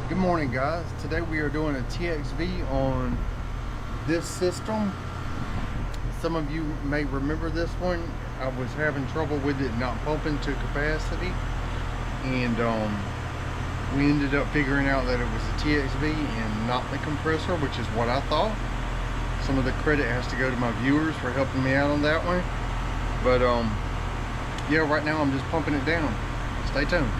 Good morning, guys. Today we are doing a TXV on this system. Some of you may remember this one. I was having trouble with it not pumping to capacity, and we ended up figuring out that it was a TXV and not the compressor, which is what I thought. Some of the credit has to go to my viewers for helping me out on that one. But yeah, right now I'm just pumping it down. Stay tuned.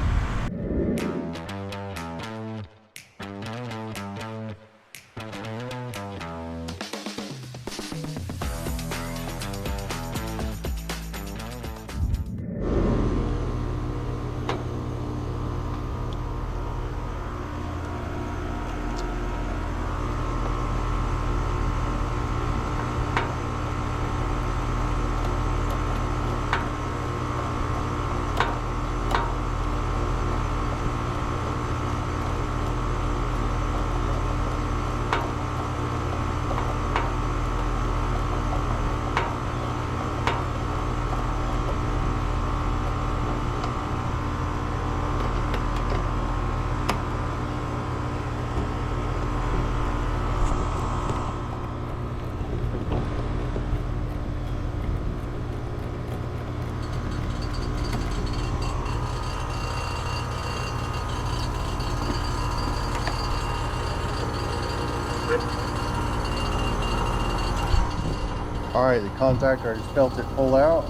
Alright, the contactor, I just felt it pull out.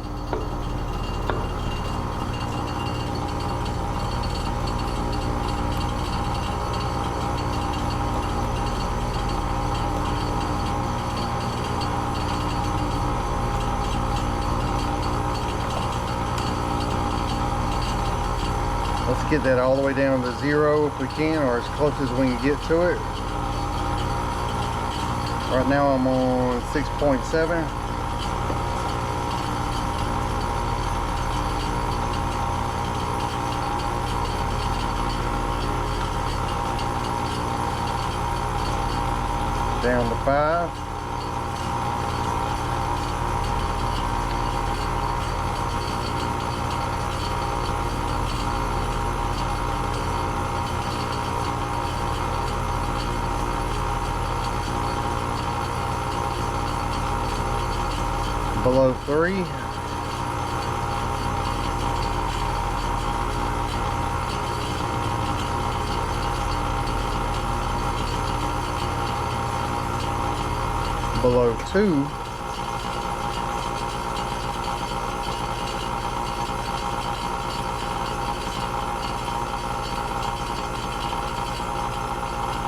Let's get that all the way down to 0 if we can, or as close as we can get to it. Right now I'm on 6.7. Down to 5. Below 3. Below 2.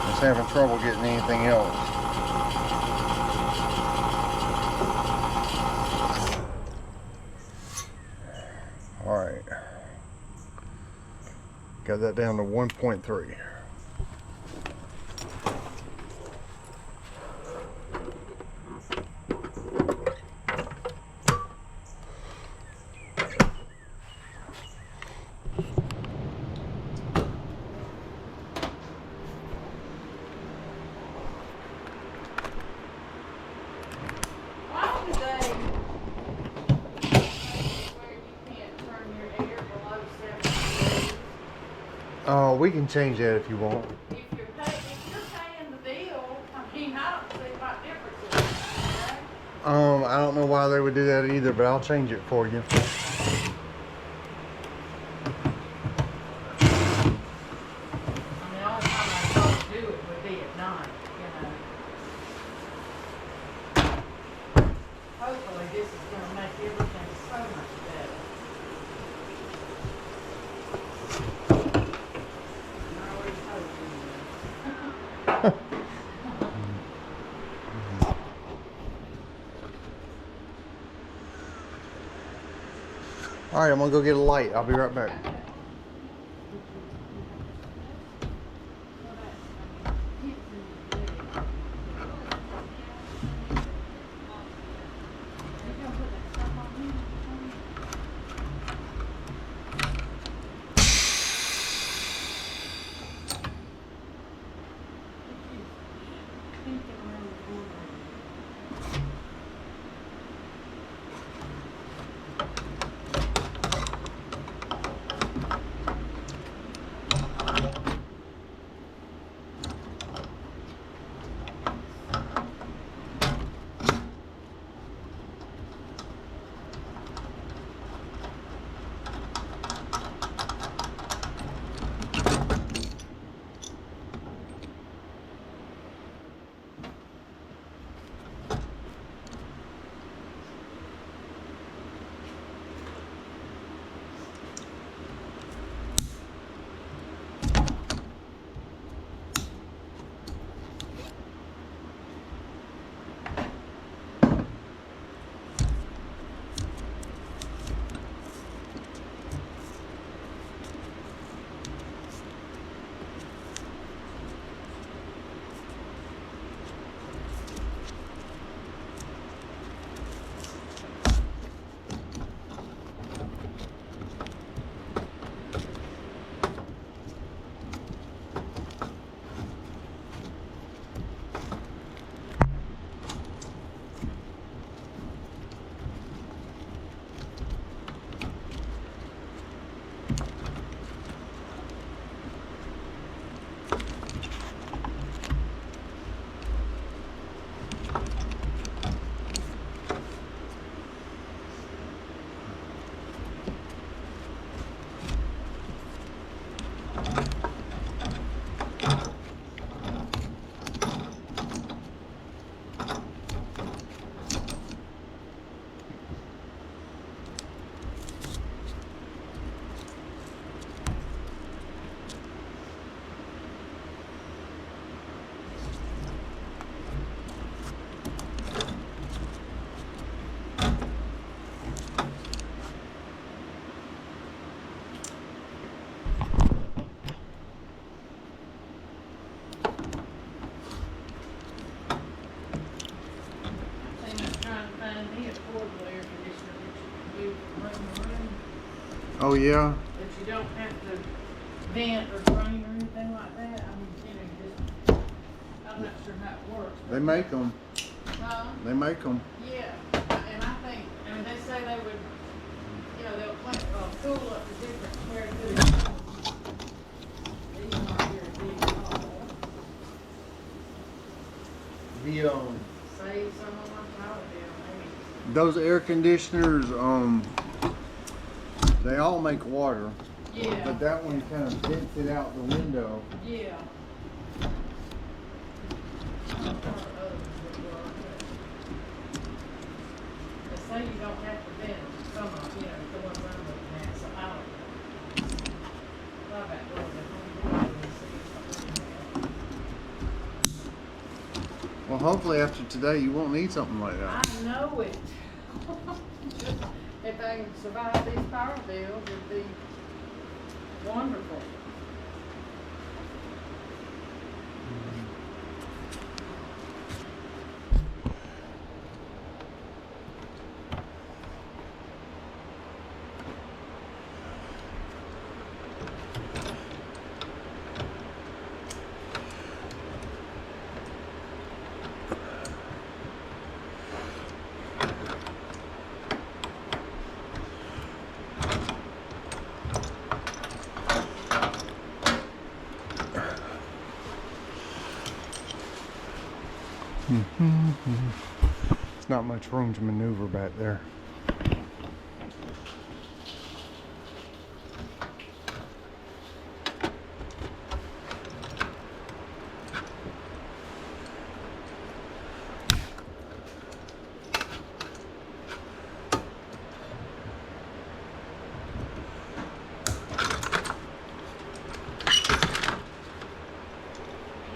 Just having trouble getting anything else. Alright, got that down to 1.3. Oh, we can change that if you want. If you're paying the bill, I mean, I don't see what difference it is, okay? I don't know why they would do that either, but I'll change it for you. I mean, the only time I thought to do it would be at night, you know. Hopefully this is gonna make everything so much better. I always hope you will. Alright, I'm gonna go get a light. I'll be right back. Oh yeah. That you don't have to vent or drain or anything like that. I mean, you know, just, I'm not sure how it works. They make them. Huh? They make them. Yeah, and I think, I mean, they say they would, you know, they'll cool up the different square footage. These aren't very big at all. Save some of my power bill, maybe. Those air conditioners, they all make water. Yeah. But that one kind of vents it out the window. Yeah. They say you don't have to vent some of, you know, the ones I'm looking at, so I don't know. Love that door, but I'm going to see something. Well, hopefully after today you won't need something like that. I know it. If I can survive these power bills, it'd be wonderful. It's not much room to maneuver back there.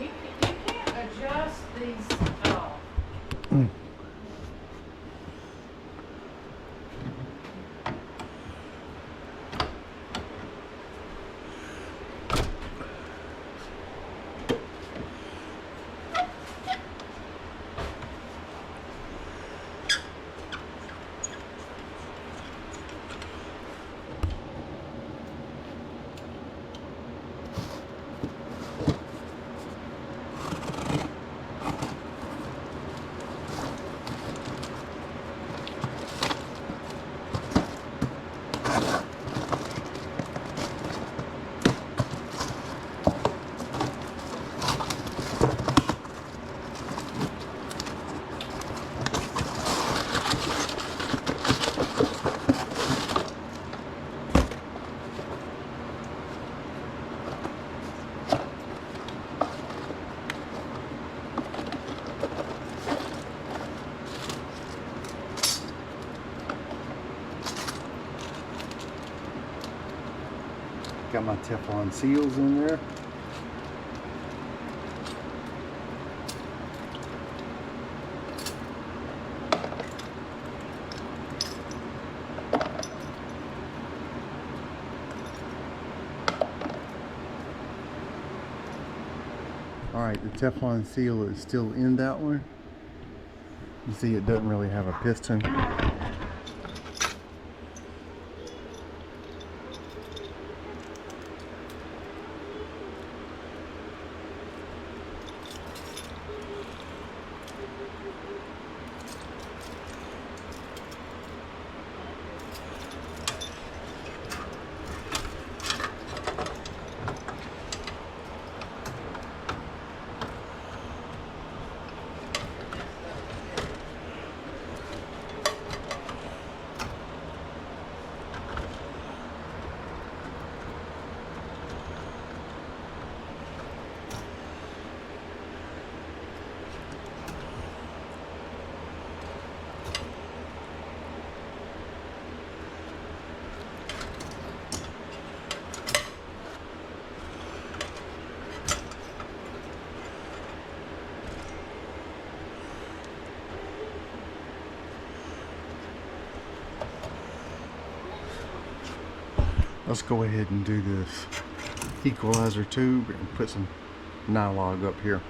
You can't adjust these at all. Got my Teflon seals in there. Alright, the Teflon seal is still in that one. You see it doesn't really have a piston. Let's go ahead and do this equalizer tube and put some nylog up here.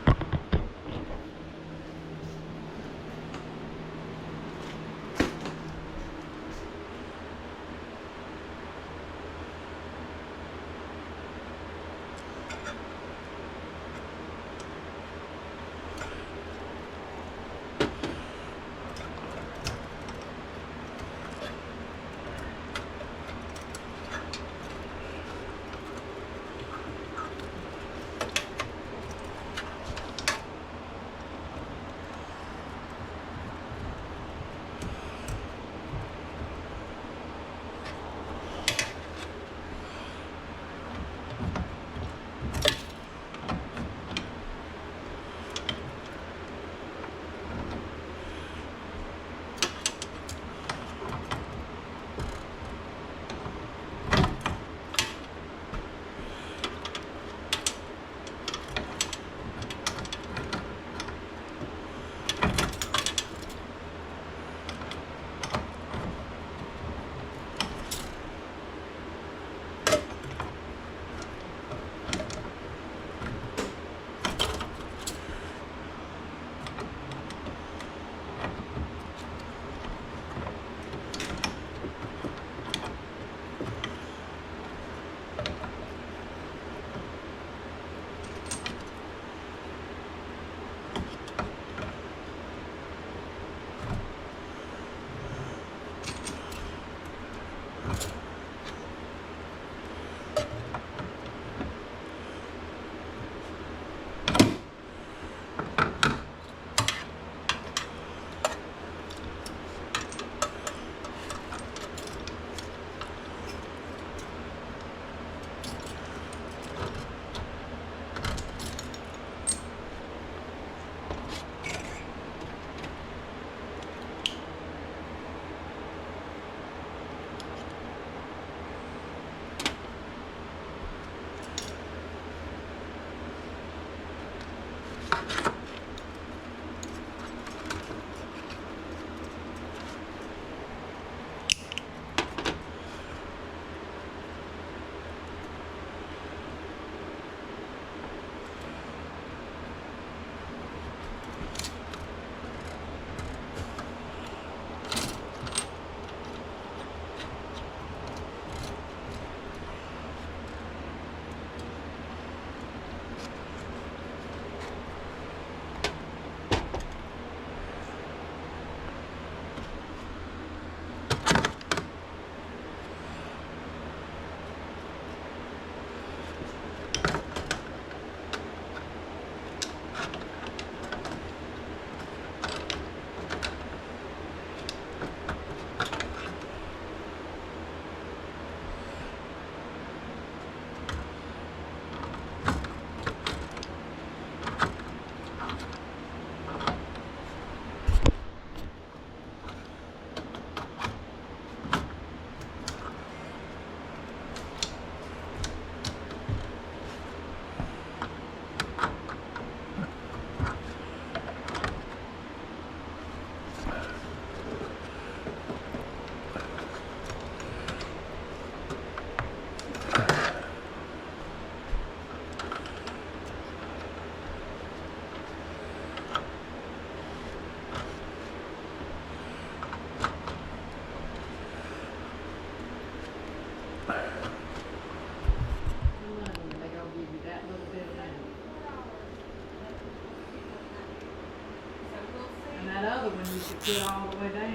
other one you could put all the way down.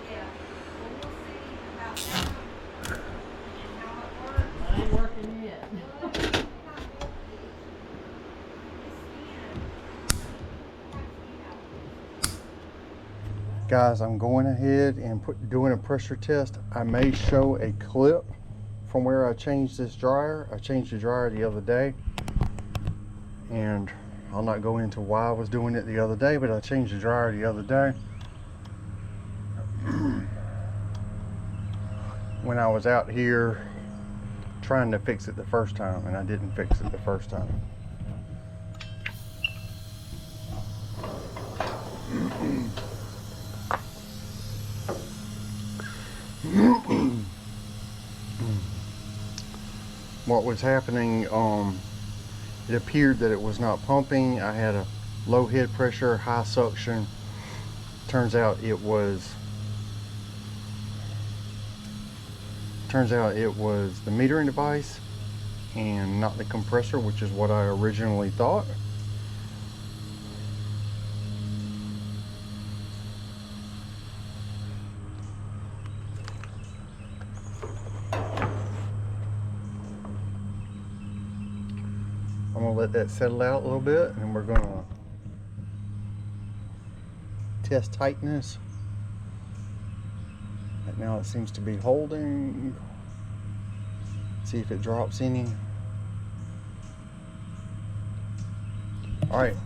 Yeah, well, we'll see about that and how it works. It ain't working yet. Well, it's not working. Guys, I'm going ahead and doing a pressure test. I may show a clip from where I changed this dryer. I changed the dryer the other day, and I'll not go into why I was doing it the other day, but I changed the dryer the other day when I was out here trying to fix it the first time, and I didn't fix it the first time. What was happening, it appeared that it was not pumping. I had a low head pressure, high suction. Turns out it was the metering device and not the compressor, which is what I originally thought. I'm gonna let that settle out a little bit, and we're gonna test tightness. Right now it seems to be holding. See if it drops any. All right,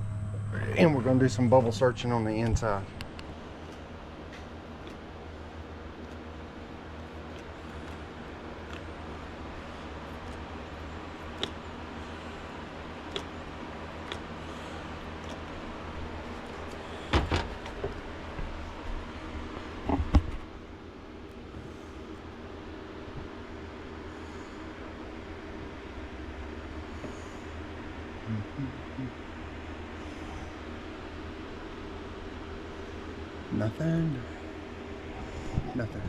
and we're gonna do some bubble searching on the inside. Nothing. Nothing.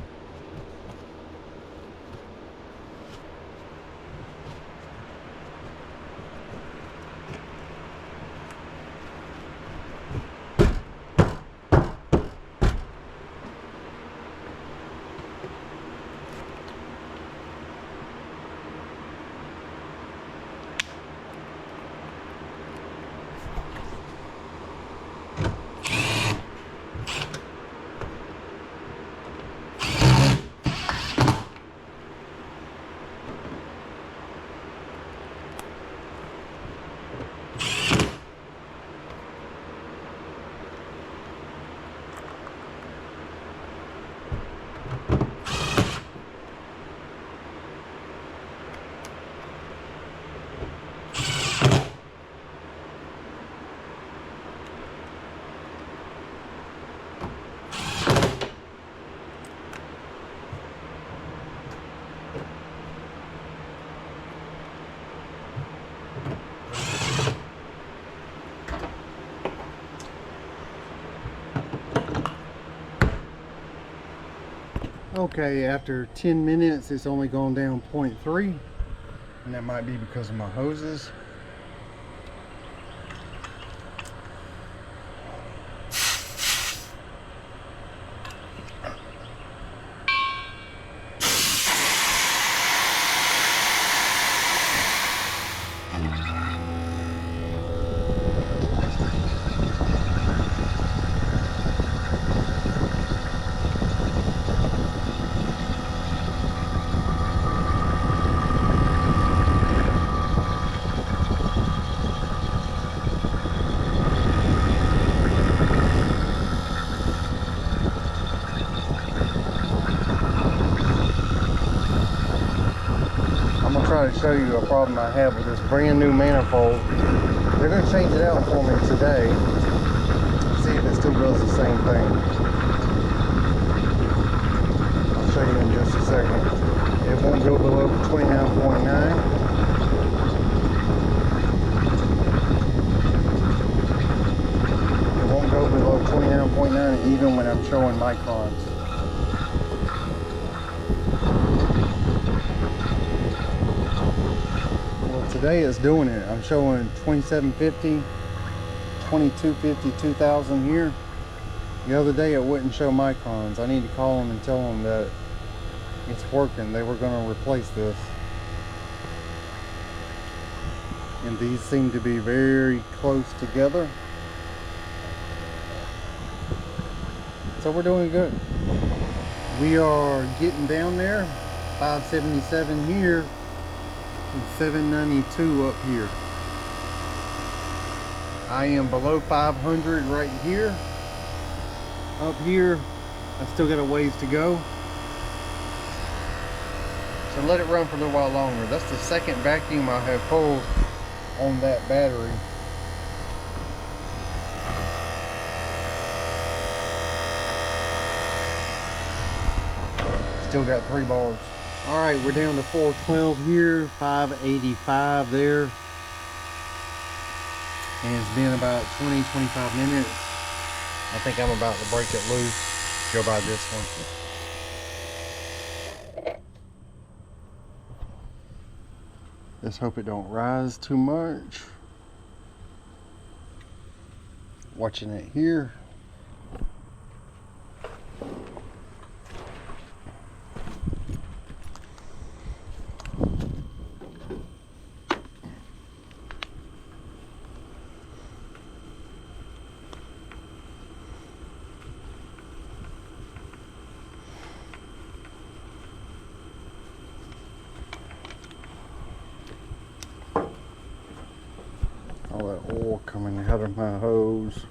Okay, after 10 minutes, it's only gone down 0.3, and that might be because of my hoses. Try to show you a problem I have with this brand new manifold. They're going to change it out for me today. See if it still does the same thing. I'll show you in just a second. It won't go below 29.9. It won't go below 29.9 even when I'm showing microns. Today it's doing it. I'm showing 2750, 2250, 2000 here. The other day it wouldn't show microns. I need to call them and tell them that it's working. They were going to replace this. And these seem to be very close together. So we're doing good. We are getting down there. 577 here and 792 up here. I am below 500 right here. Up here, I still got a ways to go. So let it run for a little while longer. That's the second vacuum I have pulled on that battery. Still got 3 bars. All right, we're down to 412 here, 585 there. And it's been about 20-25 minutes. I think I'm about to break it loose. Go by this one. Let's hope it don't rise too much. Watching it here. All that oil coming out of my hose.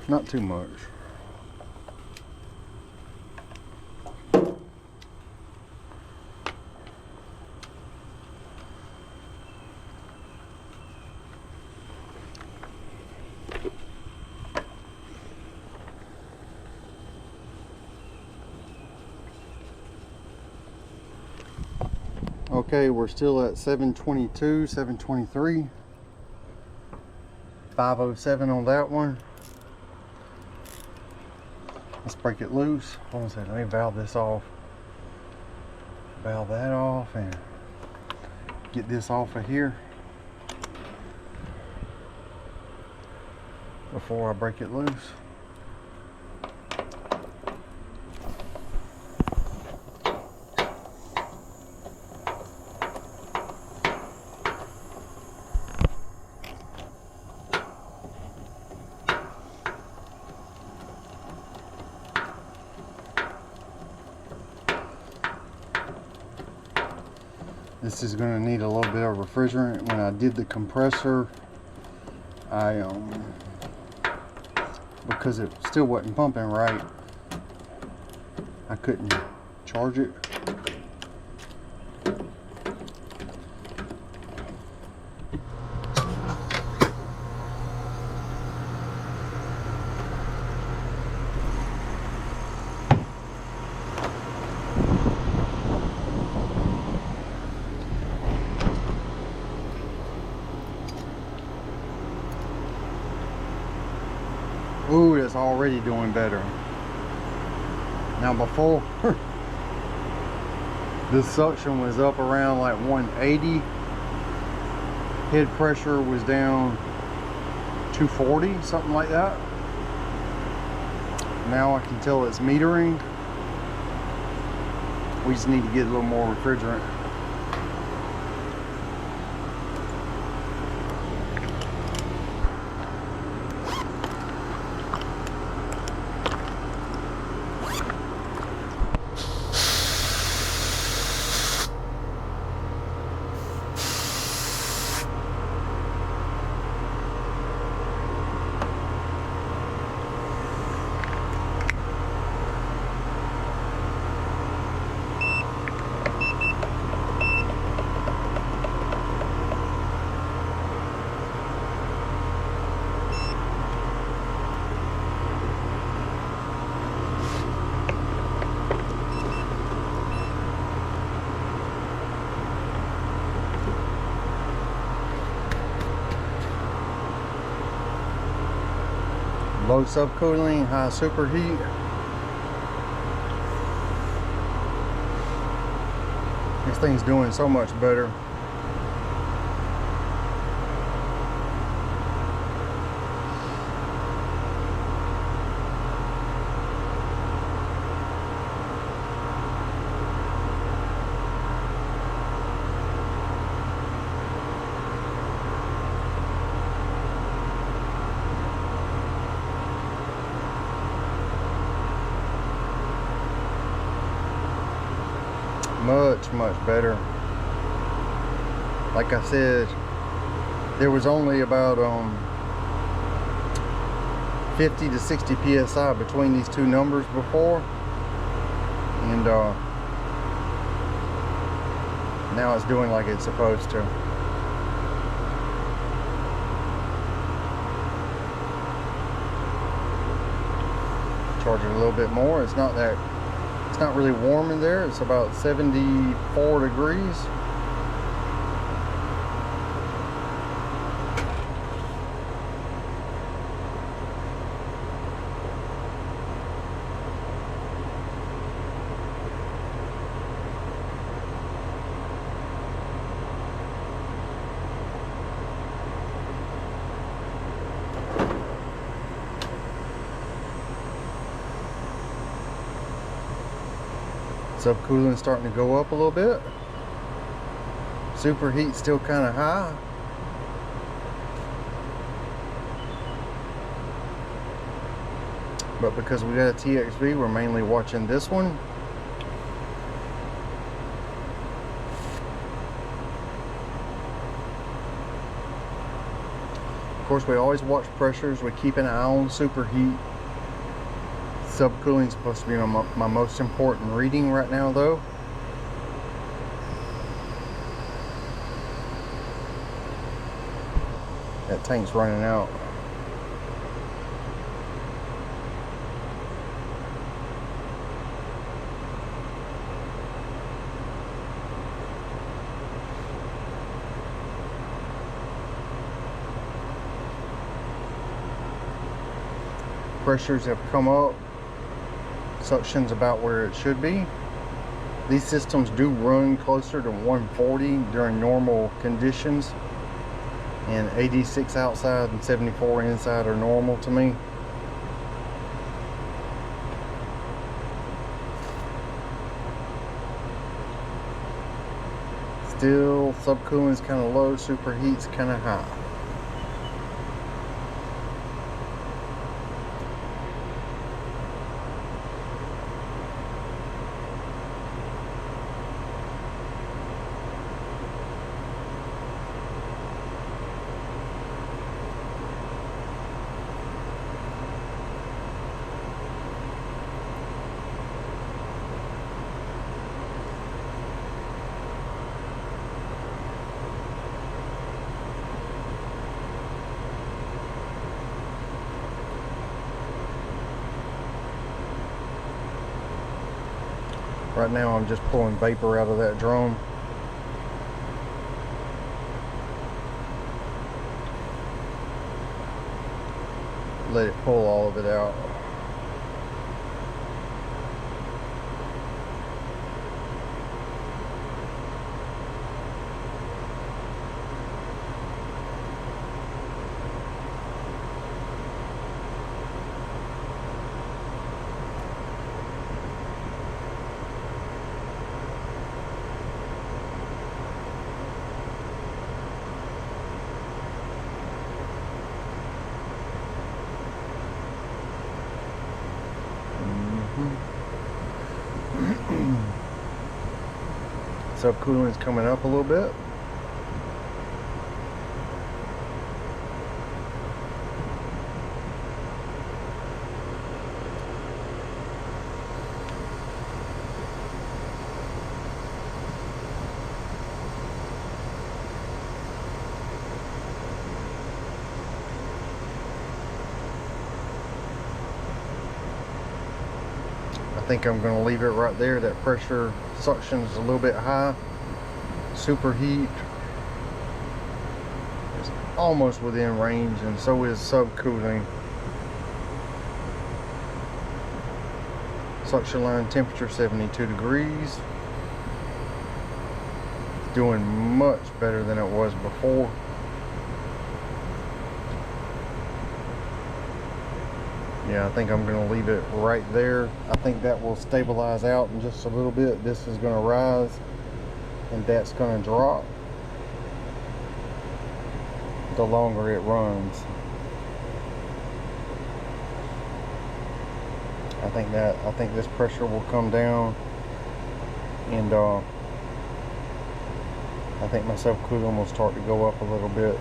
Not too much. Okay, we're still at 722, 723, 507 on that one. Let's break it loose. Hold on a second, let me valve this off. Valve that off and get this off of here before I break it loose. This is going to need a little bit of refrigerant. When I did the compressor, because it still wasn't pumping right, I couldn't charge it. Ooh, that's already doing better. Now before, this suction was up around like 180. Head pressure was down 240, something like that. Now I can tell it's metering. We just need to get a little more refrigerant. Low subcooling, high superheat. This thing's doing so much better. much better. Like I said, there was only about 50 to 60 psi between these two numbers before, and now it's doing like it's supposed to. Charge it a little bit more. It's not really warm in there. It's about 74 degrees. Subcooling starting to go up a little bit. Superheat still kind of high. But because we got a TXV, we're mainly watching this one. Of course, we always watch pressures. We keep an eye on superheat. Subcooling is supposed to be my most important reading right now, though. That tank's running out. Pressures have come up. Suction's about where it should be. These systems do run closer to 140 during normal conditions, and 86 outside and 74 inside are normal to me. Still, subcooling's kind of low, superheat's kind of high. Right now I'm just pulling vapor out of that drum. Let it pull all of it out. Subcooling is coming up a little bit. I think I'm going to leave it right there. That pressure suction is a little bit high. Superheat is almost within range, and so is subcooling. Suction line temperature 72 degrees. It's doing much better than it was before. Yeah, I think I'm going to leave it right there. I think that will stabilize out in just a little bit. This is going to rise and that's going to drop the longer it runs. I think this pressure will come down, and I think my subcooling will start to go up a little bit.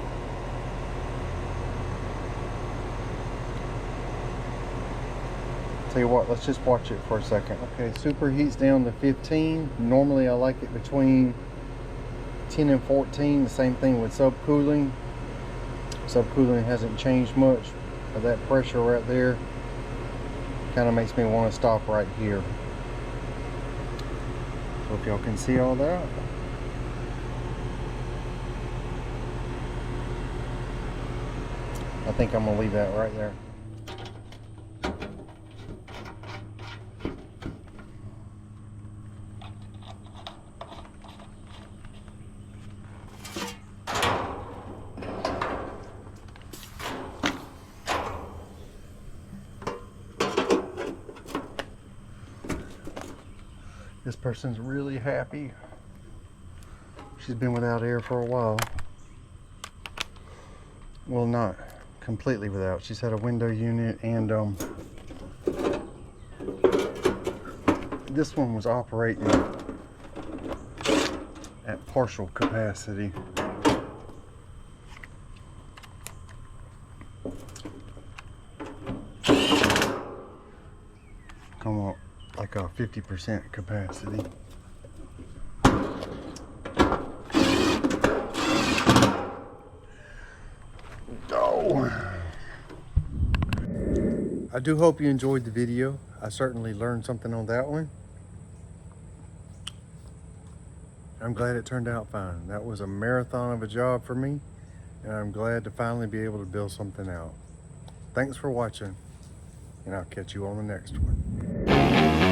Tell you what, let's just watch it for a second. Okay, superheats down to 15. Normally I like it between 10 and 14. The same thing with subcooling. Subcooling hasn't changed much, but that pressure right there kind of makes me want to stop right here. So if y'all can see all that. I think I'm gonna leave that right there. This person's really happy. She's been without air for a while. Well, not completely without. She's had a window unit, and this one was operating at partial capacity. Come on, like a 50% capacity. I do hope you enjoyed the video. I certainly learned something on that one. I'm glad it turned out fine. That was a marathon of a job for me, and I'm glad to finally be able to build something out. Thanks for watching, and I'll catch you on the next one.